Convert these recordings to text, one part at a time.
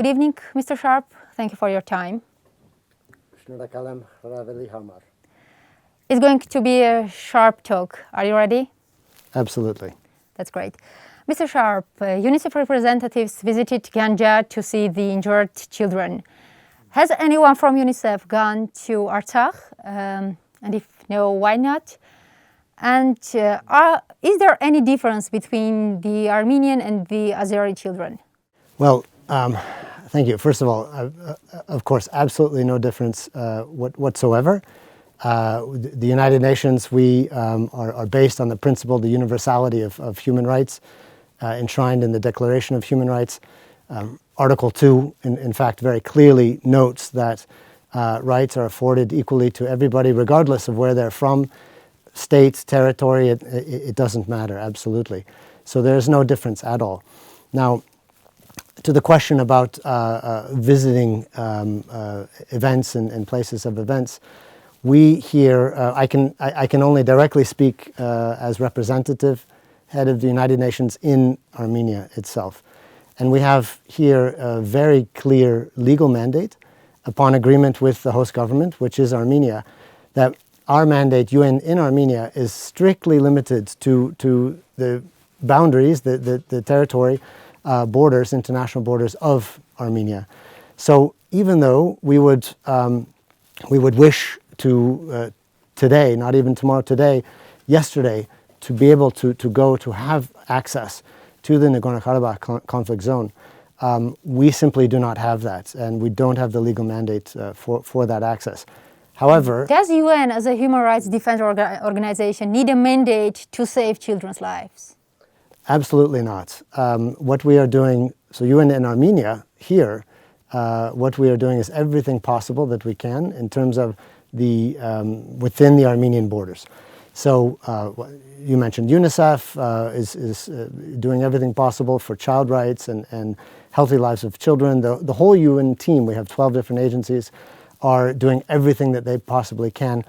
Good evening, Mr. Sharp. Thank you for your time. It's going to be a sharp talk. Are you ready? Absolutely. That's great. Mr. Sharp, UNICEF representatives visited Ganja to see the injured children. Has anyone from UNICEF gone to Artsakh? And if no, why not? And is there any difference between the Armenian and the Azeri children? Well, thank you. First of all, of course, absolutely no difference whatsoever. The United Nations, we are based on the principle, the universality of human rights enshrined in the Declaration of Human Rights. Article 2, in fact, very clearly notes that rights are afforded equally to everybody, regardless of where they're from, state, territory, it doesn't matter, absolutely. So there's no difference at all. Now, to the question about visiting events and places of events, we here, I can only directly speak as representative head of the United Nations in Armenia itself. And we have here a very clear legal mandate upon agreement with the host government, which is Armenia, that our mandate, UN in Armenia, is strictly limited to the boundaries, the territory, borders, international borders of Armenia. So even though we would wish to today, not even tomorrow, today, yesterday, to be able to go to have access to the Nagorno-Karabakh conflict zone, we simply do not have that, and we don't have the legal mandate for that access. However, does UN as a human rights defense organization need a mandate to save children's lives? Absolutely not. What we are doing, so UN in Armenia here, what we are doing is everything possible that we can in terms of the within the Armenian borders. So you mentioned UNICEF is doing everything possible for child rights and healthy lives of children. The whole UN team, we have 12 different agencies, are doing everything that they possibly can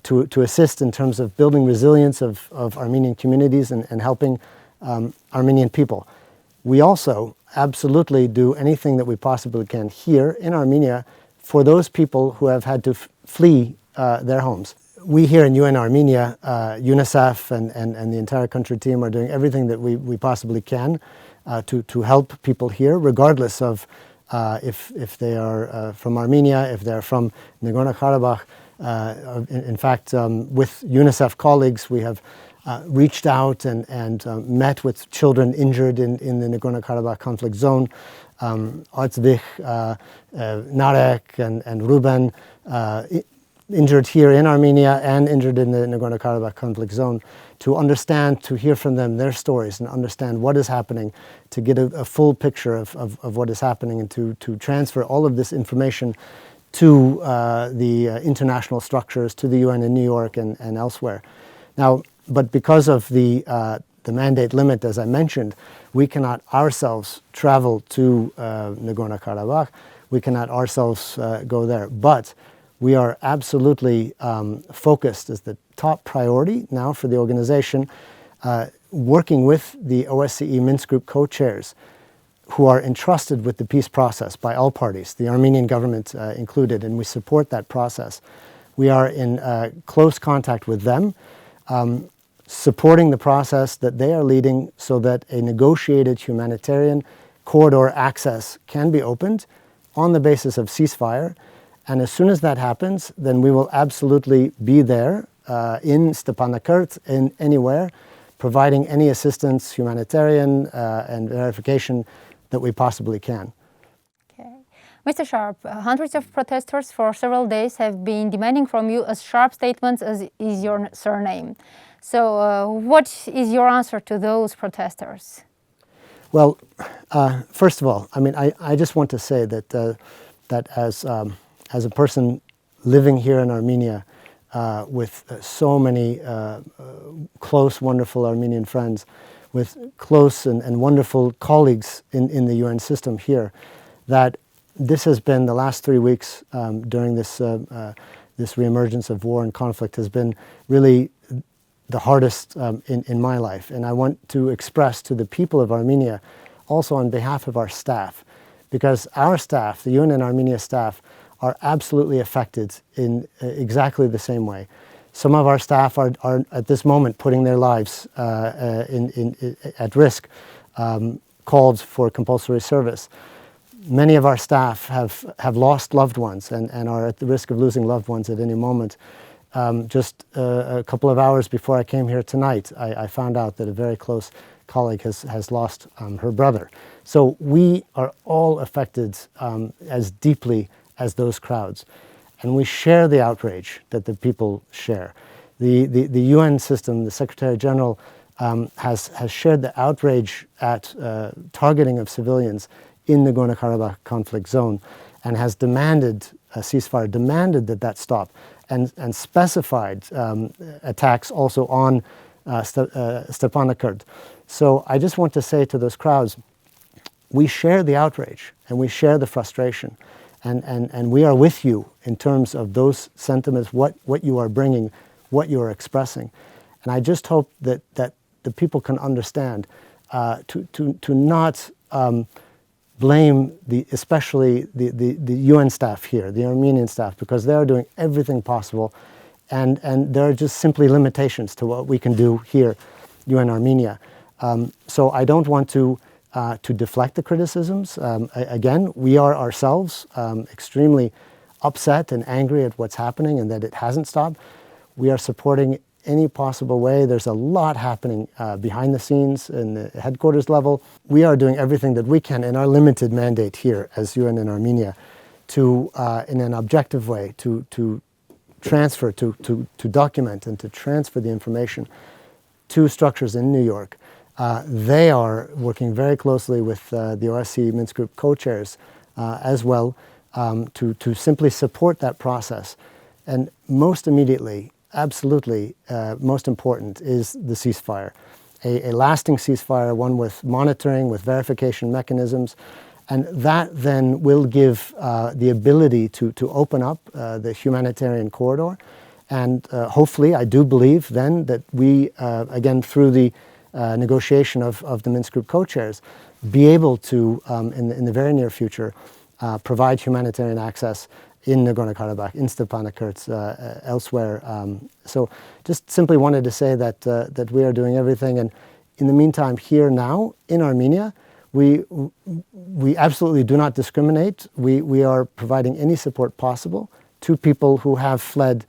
to assist in terms of building resilience of Armenian communities and helping Armenian people. We also absolutely do anything that we possibly can here in Armenia for those people who have had to flee their homes. We here in UN Armenia, UNICEF and the entire country team are doing everything that we possibly can to help people here, regardless of if they are from Armenia, if they're from Nagorno-Karabakh. In fact, with UNICEF colleagues, we have reached out and met with children injured in the Nagorno-Karabakh conflict zone. Artsvik, Narek and Ruben, injured here in Armenia and injured in the Nagorno-Karabakh conflict zone, to understand, to hear from them their stories and understand what is happening, to get a full picture of what is happening, and to transfer all of this information to the international structures, to the UN in New York and elsewhere. Now, but because of the mandate limit, as I mentioned, we cannot ourselves travel to Nagorno-Karabakh. We cannot ourselves go there. But we are absolutely focused as the top priority now for the organization, working with the OSCE Minsk Group co-chairs who are entrusted with the peace process by all parties, the Armenian government included, and we support that process. We are in close contact with them, supporting the process that they are leading so that a negotiated humanitarian corridor access can be opened on the basis of ceasefire. And as soon as that happens, then we will absolutely be there in Stepanakert, in anywhere, providing any assistance, humanitarian and verification that we possibly can. Okay. Mr. Sharp, hundreds of protesters for several days have been demanding from you as sharp statements as is your surname. So what is your answer to those protesters? Well, first of all, I mean, I just want to say that that as a person living here in Armenia with so many close, wonderful Armenian friends, with close and wonderful colleagues in the UN system here, that this has been the last 3 weeks during this reemergence of war and conflict has been really the hardest in my life. And I want to express to the people of Armenia, also on behalf of our staff, because our staff, the UN and Armenia staff, are absolutely affected in exactly the same way. Some of our staff are at this moment putting their lives at risk, called for compulsory service. Many of our staff have lost loved ones and are at the risk of losing loved ones at any moment. Just a couple of hours before I came here tonight, I found out that a very close colleague has lost her brother. So we are all affected as deeply as those crowds. And we share the outrage that the people share. The UN system, the Secretary General, has shared the outrage at targeting of civilians in the Nagorno-Karabakh conflict zone, and has demanded a ceasefire, demanded that stop, and specified attacks also on Stepanakert. So I just want to say to those crowds, we share the outrage and we share the frustration. And we are with you in terms of those sentiments, what you are bringing, what you are expressing. And I just hope that the people can understand to not blame especially the UN staff here, the Armenian staff, because they are doing everything possible, and there are just simply limitations to what we can do here, UN Armenia. So I don't want to deflect the criticisms. Again, we are ourselves extremely upset and angry at what's happening and that it hasn't stopped. We are supporting any possible way. There's a lot happening behind the scenes in the headquarters level. We are doing everything that we can in our limited mandate here as UN in Armenia to, in an objective way, to transfer, to document and to transfer the information to structures in New York. They are working very closely with the OSCE Minsk Group co-chairs as well to simply support that process. And most immediately, absolutely most important is the ceasefire. A lasting ceasefire, one with monitoring, with verification mechanisms, and that then will give the ability to open up the humanitarian corridor. And hopefully, I do believe then that we, again, through the negotiation of the Minsk Group co-chairs, be able to, in the very near future, provide humanitarian access in Nagorno-Karabakh, in Stepanakert, elsewhere. So just simply wanted to say that we are doing everything. And in the meantime, here now, in Armenia, we absolutely do not discriminate. We are providing any support possible to people who have fled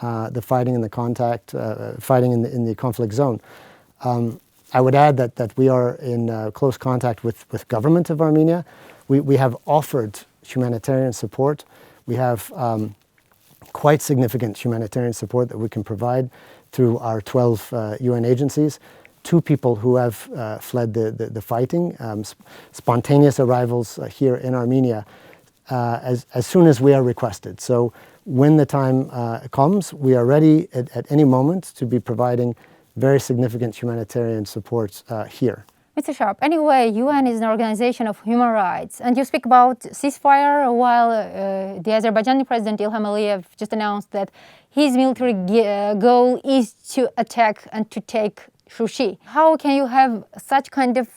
the fighting and the fighting in the conflict zone. I would add that we are in close contact with government of Armenia. We have offered humanitarian support. We have quite significant humanitarian support that we can provide through our 12 UN agencies to people who have fled the fighting, spontaneous arrivals here in Armenia as soon as we are requested. So when the time comes, we are ready at any moment to be providing very significant humanitarian support here. Mr. Sharp, anyway, UN is an organization of human rights, and you speak about ceasefire while the Azerbaijani President Ilham Aliyev just announced that his military goal is to attack and to take Shushi. How can you have such kind of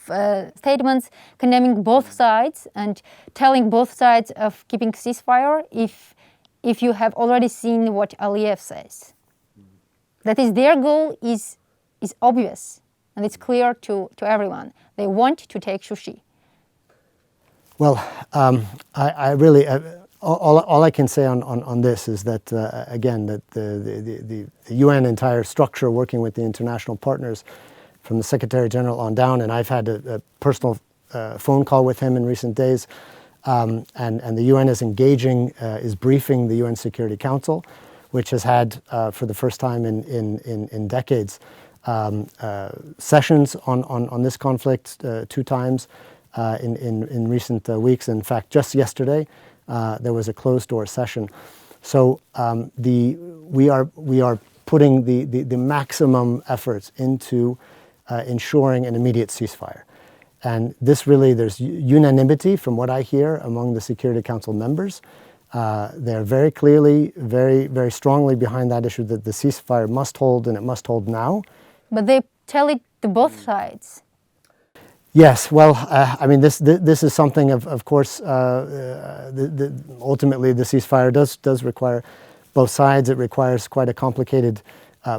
statements condemning both sides and telling both sides of keeping ceasefire if you have already seen what Aliyev says? That is, their goal is obvious. And it's clear to everyone. They want to take Shushi. Well, I really, all I can say on this is that, again, that the UN entire structure working with the international partners from the Secretary General on down, and I've had a personal phone call with him in recent days, and the UN is engaging, is briefing the UN Security Council, which has had, for the first time in decades, sessions on this conflict 2 times in recent weeks. In fact, just yesterday there was a closed-door session. So we are putting the maximum efforts into ensuring an immediate ceasefire. And this really, there's unanimity from what I hear among the Security Council members. They're very clearly, very, very strongly behind that issue that the ceasefire must hold, and it must hold now. But they tell it to both sides. Yes, well, I mean, this is something of course, ultimately the ceasefire does require both sides. It requires quite a complicated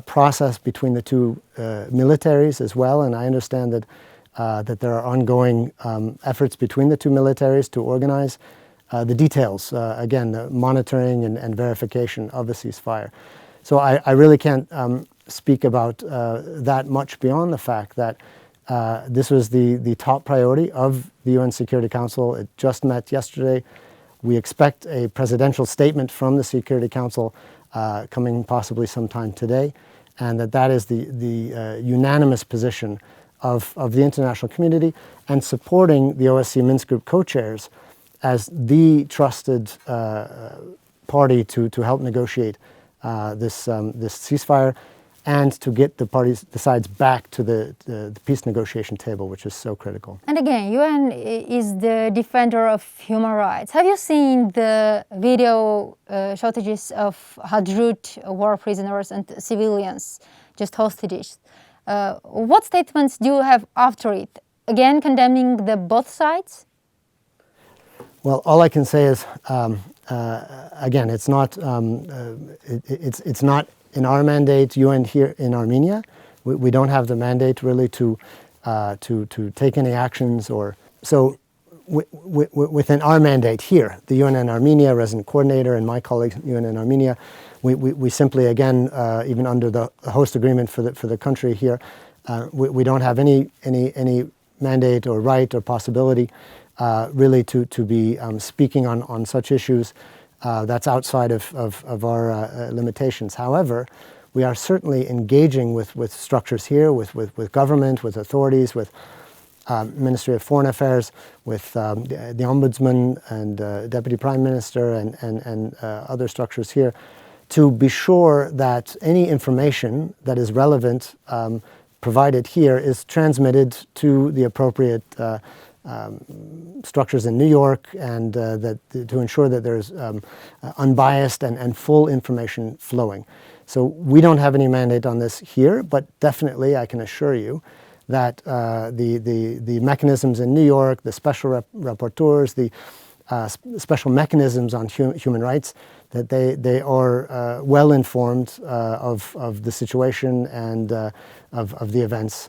process between the two militaries as well, and I understand that that there are ongoing efforts between the two militaries to organize the details, again, the monitoring and verification of the ceasefire. So I really can't speak about that much beyond the fact that this was the top priority of the UN Security Council. It just met yesterday. We expect a presidential statement from the Security Council coming possibly sometime today, and that is the unanimous position of the international community, and supporting the OSCE Minsk Group co-chairs as the trusted party to help negotiate this ceasefire, and to get the sides back to the peace negotiation table, which is so critical. And again, UN is the defender of human rights. Have you seen the video shortages of Hadrut war prisoners and civilians, just hostages? What statements do you have after it? Again, condemning the both sides? Well, all I can say is, again, it's not in our mandate, UN here in Armenia. We don't have the mandate really to take any actions, or so. Within our mandate here, the UN in Armenia resident coordinator and my colleagues UN in Armenia, we simply, again, even under the host agreement for the country here, we don't have any mandate or right or possibility really to be speaking on such issues. That's outside of our limitations. However, we are certainly engaging with structures here, with government, with authorities, with Ministry of Foreign Affairs, with the Ombudsman and Deputy Prime Minister and other structures here, to be sure that any information that is relevant provided here is transmitted to the appropriate structures in New York, and to ensure that there's unbiased and full information flowing. So we don't have any mandate on this here, but definitely I can assure you that the mechanisms in New York, the special rapporteurs, the special mechanisms on human rights, that they are well informed of the situation and of the events.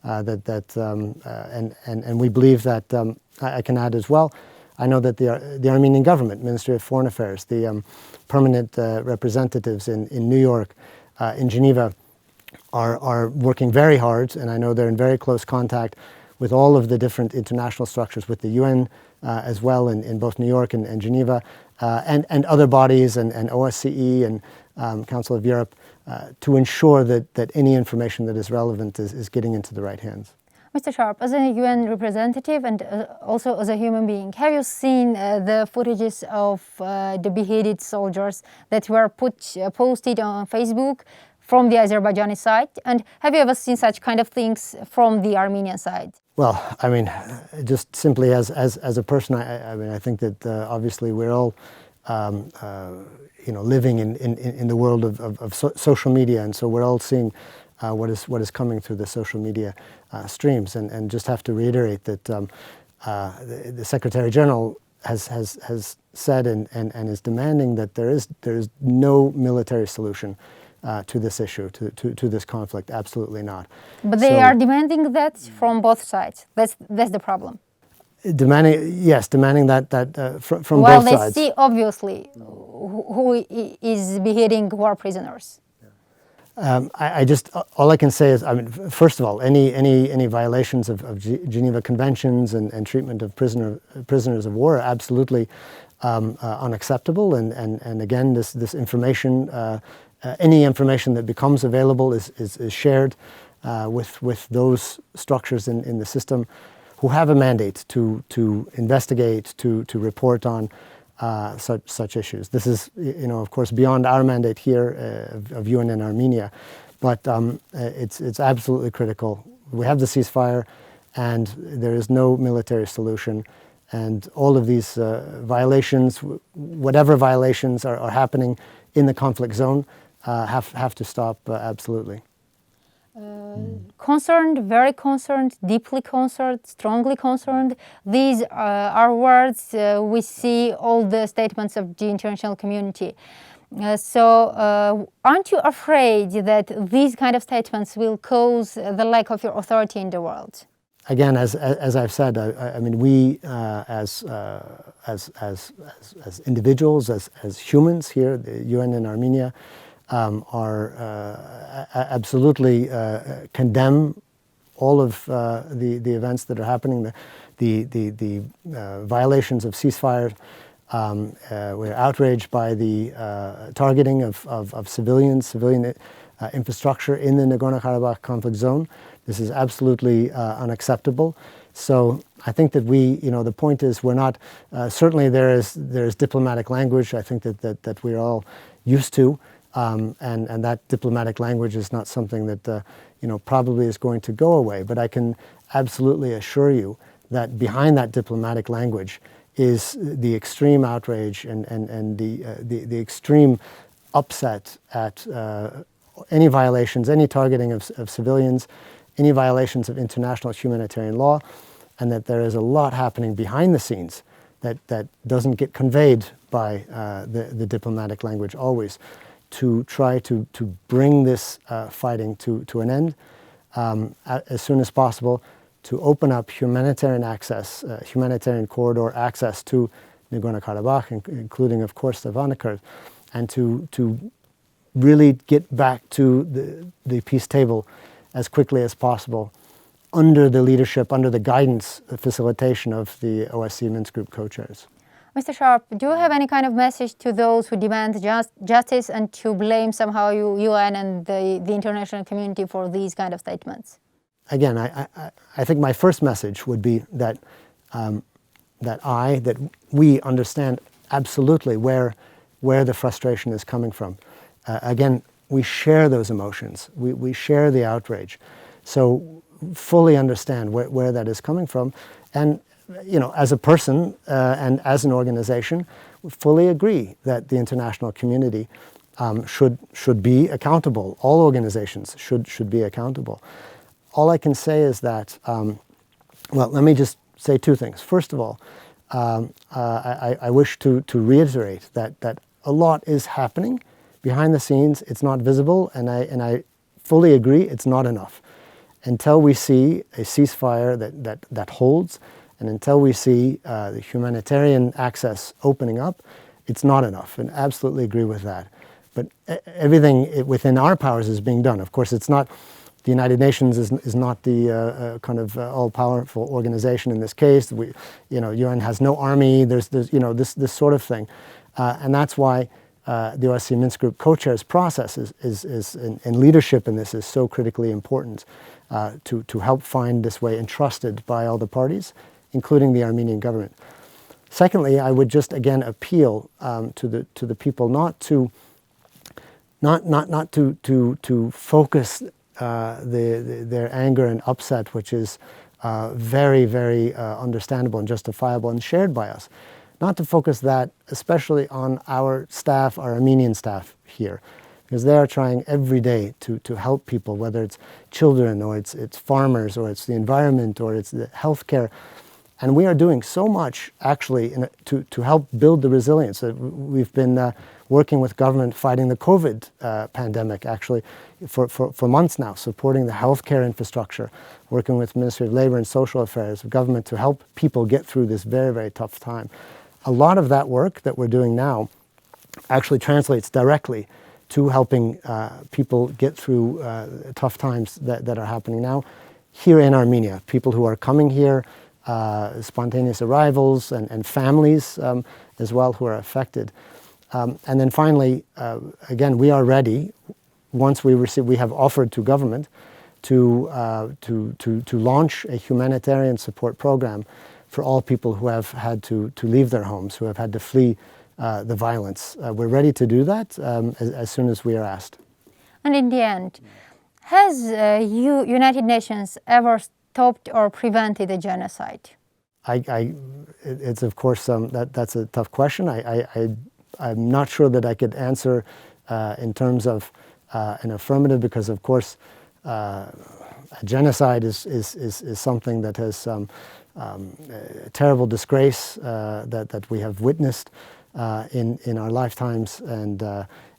And we believe that, I can add as well, I know that the Armenian government, Ministry of Foreign Affairs, the permanent representatives in New York, in Geneva, are working very hard, and I know they're in very close contact with all of the different international structures, with the UN as well in both New York and Geneva, and other bodies, and OSCE and Council of Europe, to ensure that any information that is relevant is getting into the right hands. Mr. Sharp, as a UN representative and also as a human being, have you seen the footages of the beheaded soldiers that were posted on Facebook from the Azerbaijani side? And have you ever seen such kind of things from the Armenian side? Well, I mean, just simply as a person, I think that obviously we're all living in the world of social media, and so we're all seeing what is coming through the social media streams, and just have to reiterate that the Secretary General has said and is demanding that there is no military solution to this issue, to this conflict. Absolutely not. But they are demanding that from both sides. That's the problem. Demanding that from both sides. Well, they see obviously who is beheading war prisoners. All I can say is, I mean, first of all, any violations of Geneva Conventions and treatment of prisoners of war are absolutely unacceptable. And again, this information, any information that becomes available is shared with those structures in the system who have a mandate to investigate, to report on such issues. This is, of course, beyond our mandate here of UN in Armenia, but it's absolutely critical. We have the ceasefire, and there is no military solution, and all of these violations, whatever violations are happening in the conflict zone, have to stop absolutely. concerned, very concerned, deeply concerned, strongly concerned. These are words we see all the statements of the international community. So aren't you afraid that these kind of statements will cause the lack of your authority in the world? Again, as I've said, I mean, we as individuals, as humans here, the UN in Armenia, are absolutely condemn all of the events that are happening, the violations of ceasefire. We're outraged by the targeting of civilian infrastructure in the Nagorno-Karabakh conflict zone. This is absolutely unacceptable. So I think that the point is we're not, certainly there is diplomatic language, I think that we're all used to, and that diplomatic language is not something that, probably is going to go away. But I can absolutely assure you that behind that diplomatic language is the extreme outrage and the extreme upset at any violations, any targeting of civilians, any violations of international humanitarian law, and that there is a lot happening behind the scenes that doesn't get conveyed by the diplomatic language always, to try to bring this fighting to an end as soon as possible, to open up humanitarian access, humanitarian corridor access to Nagorno-Karabakh, including, of course, Stepanakert, and to really get back to the peace table as quickly as possible under the leadership, under the guidance, the facilitation of the OSCE Minsk Group co-chairs. Mr. Sharp, do you have any kind of message to those who demand justice and to blame somehow UN and the international community for these kind of statements? Again, I think my first message would be that that we understand absolutely where the frustration is coming from. Again, we share those emotions. We share the outrage. So fully understand where that is coming from. And, as a person and as an organization, we fully agree that the international community should be accountable. All organizations should be accountable. All I can say is that, well, let me just say two things. First of all, I wish to reiterate that a lot is happening behind the scenes. It's not visible, and I fully agree it's not enough. Until we see a ceasefire that holds, and until we see the humanitarian access opening up, it's not enough, and absolutely agree with that. But everything within our powers is being done. Of course, it's not, the United Nations is not the kind of all-powerful organization in this case. UN has no army. There's this sort of thing, and that's why the OSCE Minsk Group co-chairs process and leadership in this is so critically important to help find this way, and trusted by all the parties, including the Armenian government. Secondly, I would just again appeal to the people not to focus their anger and upset, which is very, very understandable and justifiable and shared by us. Not to focus that especially on our staff, our Armenian staff here, because they are trying every day to help people, whether it's children or it's farmers or it's the environment or it's the healthcare. And we are doing so much actually to help build the resilience. We've been working with government fighting the COVID pandemic actually for months now, supporting the healthcare infrastructure, working with Ministry of Labor and Social Affairs, government, to help people get through this very, very tough time. A lot of that work that we're doing now actually translates directly to helping people get through tough times that are happening now here in Armenia. People who are coming here, spontaneous arrivals, and families as well who are affected. And then finally, again, we are ready, once we have offered to government to launch a humanitarian support program for all people who have had to leave their homes, who have had to flee the violence. We're ready to do that as soon as we are asked. And in the end, has United Nations ever stopped or prevented a genocide? It's of course that's a tough question. I'm not sure that I could answer in terms of an affirmative, because of course A genocide is something that has a terrible disgrace that we have witnessed in our lifetimes, and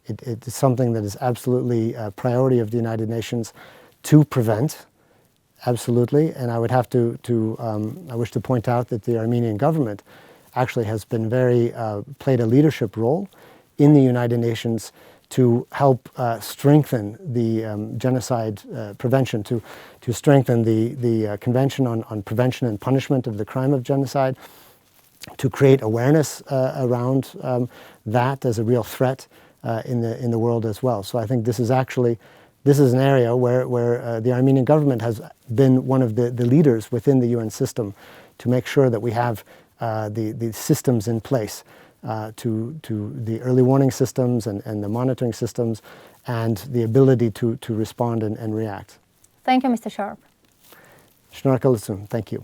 it is something that is absolutely a priority of the United Nations to prevent. Absolutely, and I would have I wish to point out that the Armenian government actually has been played a leadership role in the United Nations to help strengthen the genocide prevention, to strengthen the Convention on Prevention and Punishment of the Crime of Genocide, to create awareness around that as a real threat in the world as well. So I think this is an area where the Armenian government has been one of the leaders within the UN system to make sure that we have the systems in place to the early warning systems and the monitoring systems and the ability to respond and react. Thank you, Mr. Sharp. Thank you.